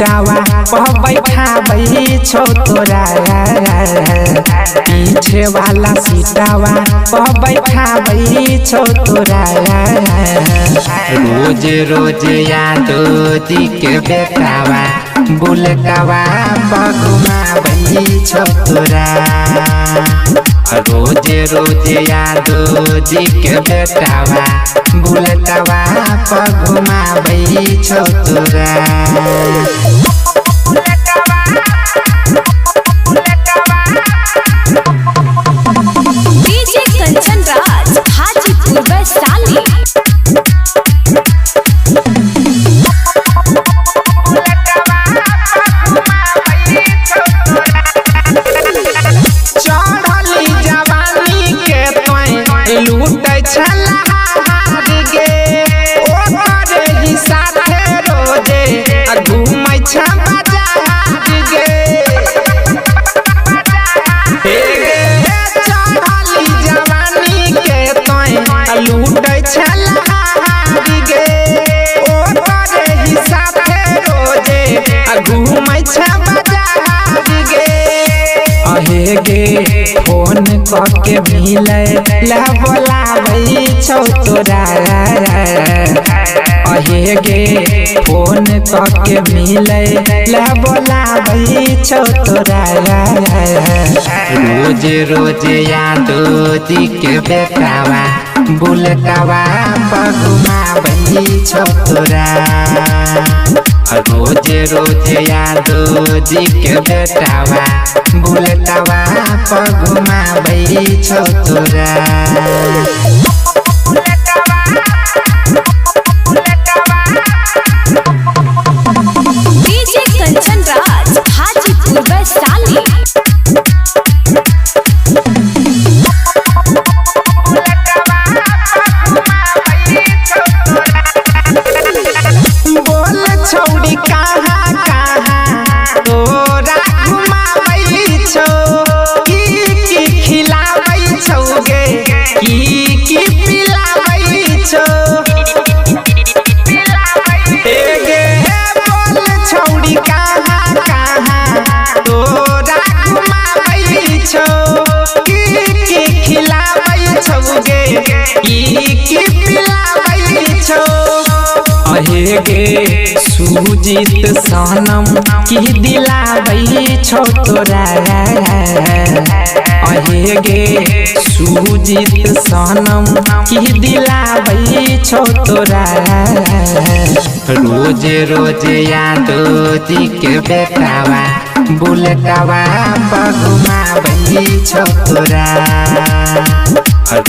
सीटावा पर बैठाबै छौ तोरा पीछे वाला सीटावा पर बैठाबै छौ तोरा रोज रोज यादो जी के बेटावा बुलेटवा घुमाबै छौ तोरा रोज रोज यादो जी के बेटावा बुलेटवा घुमाबै छौ तोरा डीजे कंचन राज हाजीपुर वैशाली लूटै छला गे ओकरे ही साथे रोजे घूमै छ बाजार गे चढ़ली जवानी के तोय लूटै छला गे ओकरे ही साथे रोजे घूमै छ बाजार गे अहे गे फोन करके मिले ला बोलाबै छौ तोरा अहे गे फोन करके मिले ला बोलाबै छौ तोरा रोज रोज यादो जी के बेटावा बुलेटवा घुमाबै छौ तोरा रोज रोज यादो जी के बेटावा बुलेटवा घुमाबै छौ तोरा डीजे कंचन राज हाजीपुर वैशाली बोल छौड़ी कहाँ कहाँ तोरा घुमाबै छौ की खिलाबै छौ गे की पिलाबै छौ गे बोल छौड़ी कहाँ कहाँ तोरा घुमाबै छौ की खिलाबै छौ गे की पिलाबै छौ अहे गे सुजीत सनम की दिलाबै छौ तोरा अहे गे सुजीत सनम की दिलाबै छौ तोरा रोज रोज यादो जी के बेटावा बुलेटवा घुमाबै छौ तोरा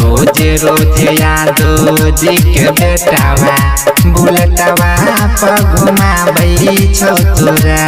रोज रोज यादो जी के बेटावा बुलेटवा घुमाबै छौ तोरा।